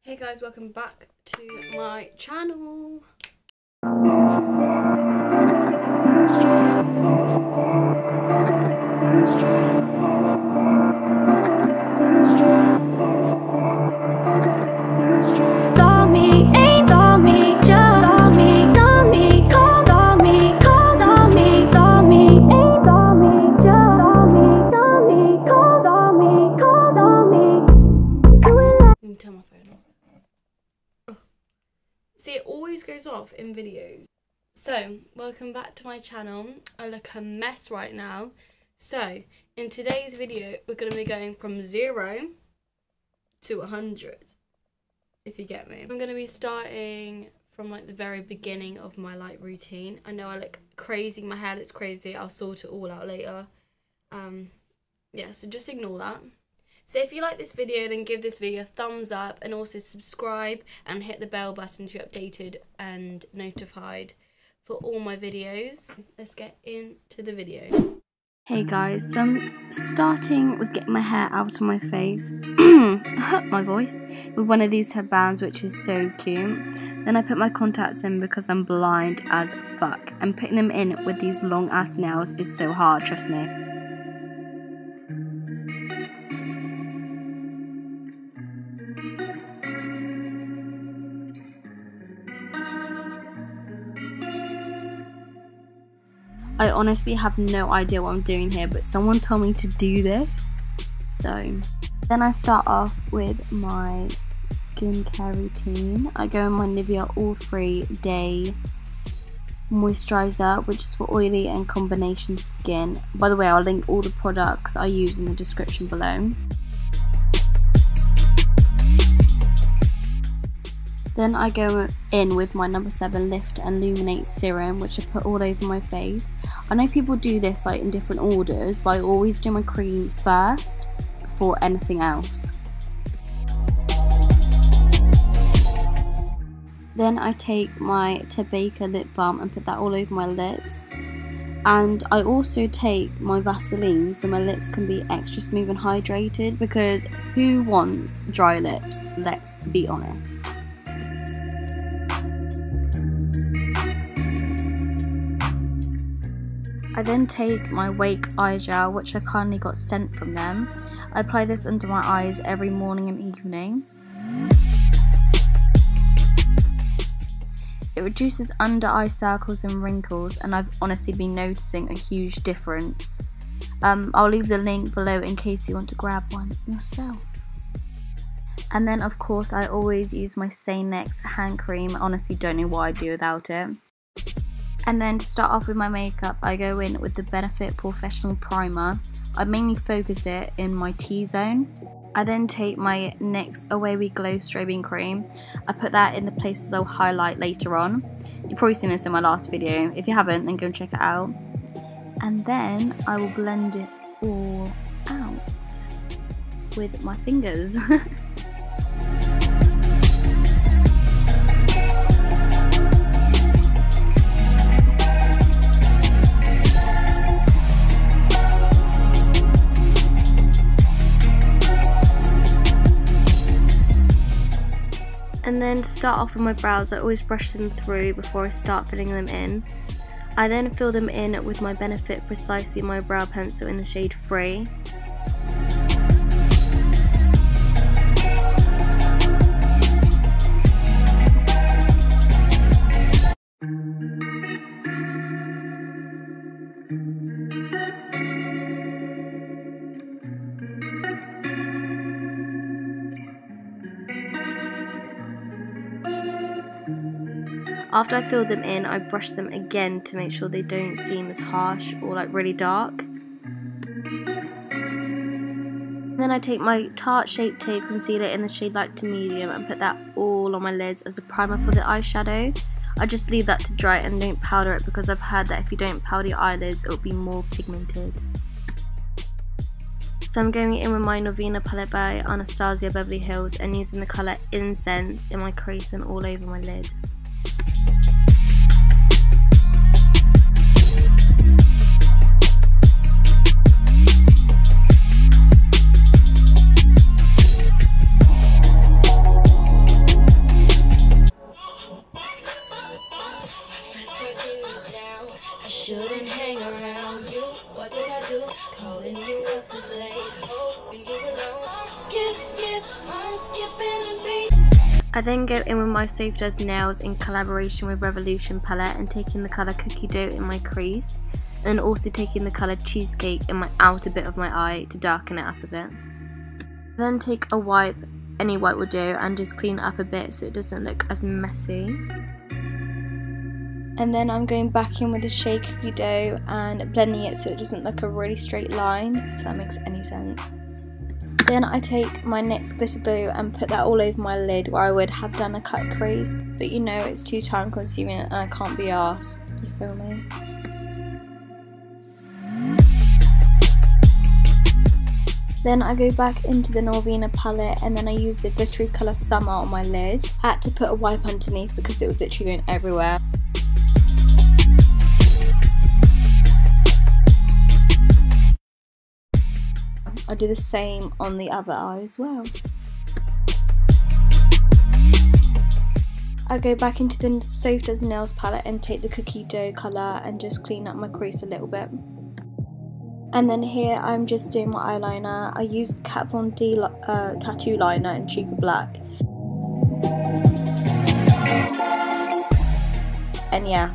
Hey guys, welcome back to my channel. Turn my phone off. See, it always goes off in videos. So, welcome back to my channel. I look a mess right now. So, in today's video, we're going to be going from 0 to 100. If you get me. I'm going to be starting from like the very beginning of my routine. I know I look crazy, my hair looks crazy. I'll sort it all out later. Yeah, so just ignore that. So if you like this video, then give this video a thumbs up and also subscribe and hit the bell button to be updated and notified for all my videos. Let's get into the video. Hey guys, so I'm starting with getting my hair out of my face, my voice, with one of these headbands, which is so cute. Then I put my contacts in because I'm blind as fuck, and putting them in with these long ass nails is so hard, trust me. I honestly have no idea what I'm doing here, but someone told me to do this. So then I start off with my skincare routine. I go in my Nivea All 3 Day Moisturizer, which is for oily and combination skin. By the way, I'll link all the products I use in the description below. Then I go in with my number 7 Lift and Illuminate Serum, which I put all over my face. I know people do this in different orders, but I always do my cream first before anything else. Then I take my Tobacco lip balm and put that all over my lips. And I also take my Vaseline so my lips can be extra smooth and hydrated, because who wants dry lips? Let's be honest. I then take my Wake eye gel, which I kindly got sent from them. I apply this under my eyes every morning and evening. It reduces under eye circles and wrinkles, and I've honestly been noticing a huge difference. I'll leave the link below in case you want to grab one yourself. And then of course I always use my Sanex hand cream. I honestly don't know what I'd do without it. And then to start off with my makeup, I go in with the Benefit Professional Primer. I mainly focus it in my T-zone. I then take my NYX Away We Glow Strobing Cream. I put that in the places I'll highlight later on. You've probably seen this in my last video. If you haven't, then go and check it out. And then I will blend it all out with my fingers. And then to start off with my brows, I always brush them through before I start filling them in. I then fill them in with my Benefit Precisely My Brow Pencil in the shade Free. After I fill them in, I brush them again to make sure they don't seem as harsh or really dark. Then I take my Tarte Shape Tape Concealer in the shade Light to Medium and put that all on my lids as a primer for the eyeshadow. I just leave that to dry and don't powder it, because I've heard that if you don't powder your eyelids, it will be more pigmented. So I'm going in with my Novena palette by Anastasia Beverly Hills and using the colour Incense in my crease and all over my lid. I then go in with my Sophie Does Nails in collaboration with Revolution palette and taking the colour Cookie Dough in my crease, and also taking the colour Cheesecake in my outer bit of my eye to darken it up a bit. Then take a wipe, any wipe will do, and just clean it up a bit so it doesn't look as messy. And then I'm going back in with the shade Cookie Dough and blending it so it doesn't look a really straight line, if that makes any sense. Then I take my NYX glitter glue and put that all over my lid where I would have done a cut crease, but you know it's too time consuming and I can't be arsed, you feel me? Then I go back into the Norvina palette and then I use the glittery colour Summer on my lid. I had to put a wipe underneath because it was literally going everywhere. I'll do the same on the other eye as well. I go back into the Sophie Does Nails palette and take the Cookie Dough colour and just clean up my crease a little bit. And then here I'm just doing my eyeliner. I use the Kat Von D tattoo liner in Cheaper Black. And yeah,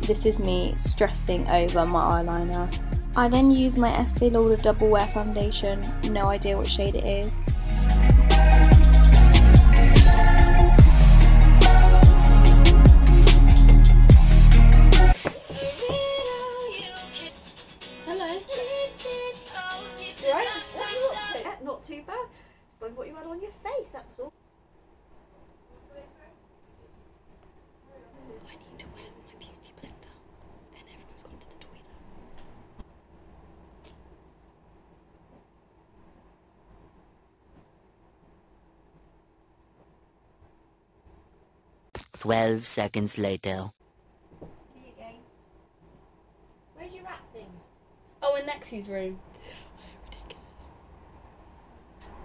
this is me stressing over my eyeliner. I then use my Estee Lauder Double Wear Foundation, no idea what shade it is. Hello. Right? Not too bad. But what you had on your face, that was all. I need to wear my beauty blender and everyone's gone to the toilet. "12 seconds later." Here you go. Where's your wrap things? Oh, in Lexi's room. Ridiculous.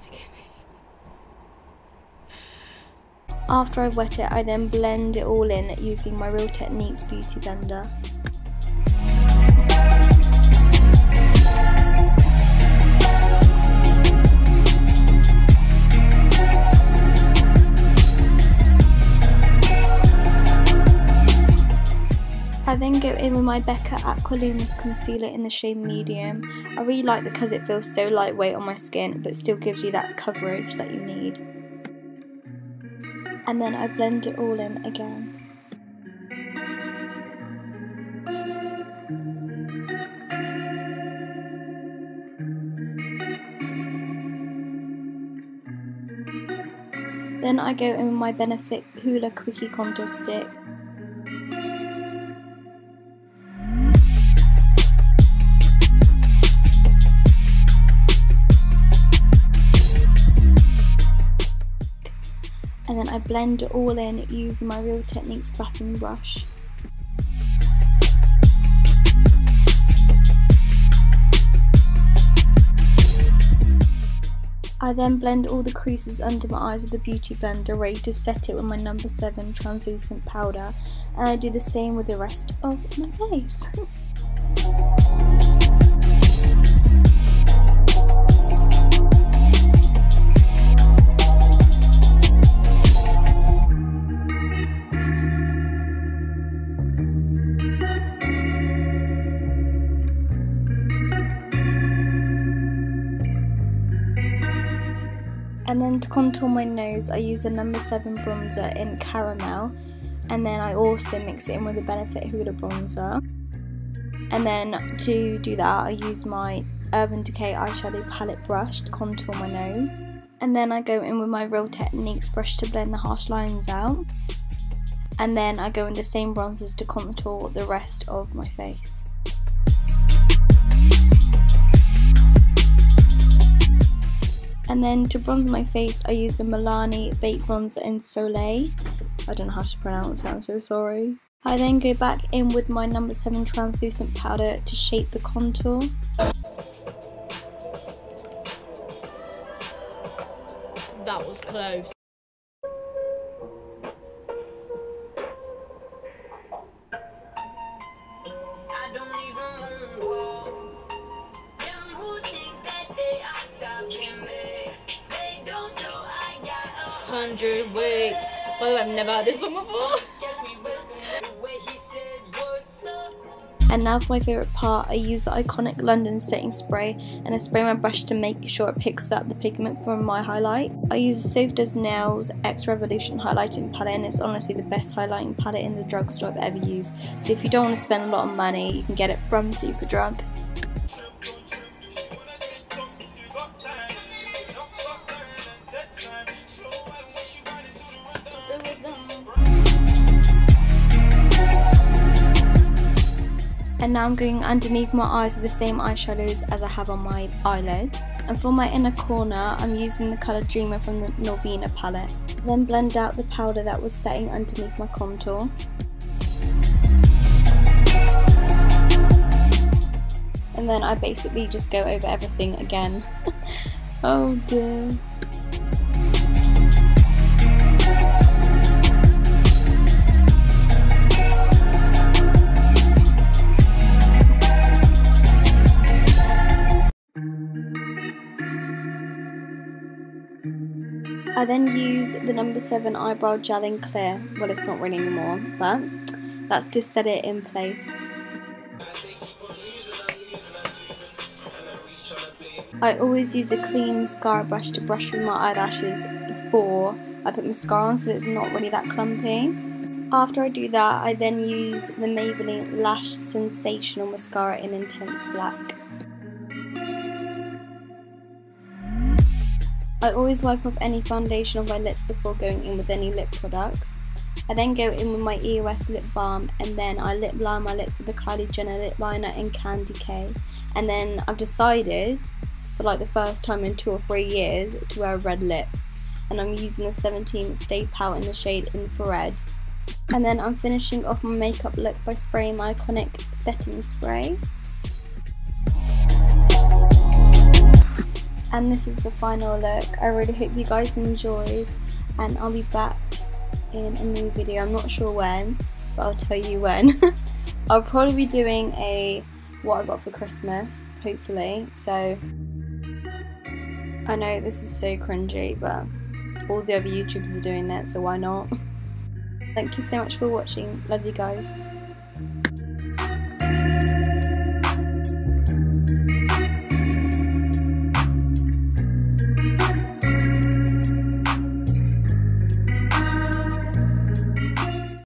Look at me. After I wet it, I then blend it all in using my Real Techniques beauty blender. I then go in with my Becca Aqualuminous Concealer in the shade Medium. I really like it because it feels so lightweight on my skin but still gives you that coverage that you need. And then I blend it all in again. Then I go in with my Benefit Hoola Quickie Contour Stick. And then I blend it all in using my Real Techniques buffing brush. I then blend all the creases under my eyes with the beauty blender, ready to set it with my No. 7 translucent powder, and I do the same with the rest of my face. And then to contour my nose, I use the No. 7 bronzer in Caramel, and then I also mix it in with the Benefit Hoola bronzer. And then to do that, I use my Urban Decay eyeshadow palette brush to contour my nose. And then I go in with my Real Techniques brush to blend the harsh lines out. And then I go in the same bronzers to contour the rest of my face. And then to bronze my face, I use the Milani Baked Bronzer in Soleil. I don't know how to pronounce that, I'm so sorry. I then go back in with my No. 7 translucent powder to shape the contour. That was close. 100 weeks. By the way, I've never heard this song before. And now for my favourite part, I use the iconic London setting spray and I spray my brush to make sure it picks up the pigment from my highlight. I use the So Does Nails X Revolution highlighting palette, and it's honestly the best highlighting palette in the drugstore I've ever used. So if you don't want to spend a lot of money, you can get it from Superdrug. And now I'm going underneath my eyes with the same eyeshadows as I have on my eyelid. And for my inner corner, I'm using the colour Dreamer from the Norvina palette. Then blend out the powder that was setting underneath my contour. And then I basically just go over everything again. Oh dear. I then use the number 7 eyebrow gel in clear. Well, it's not really anymore, but that's to set it in place. I always use a clean mascara brush to brush through my eyelashes before I put mascara on, so that it's not really that clumpy. After I do that, I then use the Maybelline Lash Sensational Mascara in Intense Black. I always wipe off any foundation on my lips before going in with any lip products. I then go in with my EOS lip balm, and then I lip line my lips with the Kylie Jenner lip liner in Candy K. And then I've decided, for like the first time in 2 or 3 years, to wear a red lip. And I'm using the 17 Stay Pout in the shade Infrared. And then I'm finishing off my makeup look by spraying my iconic setting spray. And this is the final look. I really hope you guys enjoyed, and I'll be back in a new video. I'm not sure when, but I'll tell you when. I'll probably be doing a what I got for Christmas, hopefully. So I know this is so cringy, but all the other YouTubers are doing it, so why not? Thank you so much for watching. Love you guys.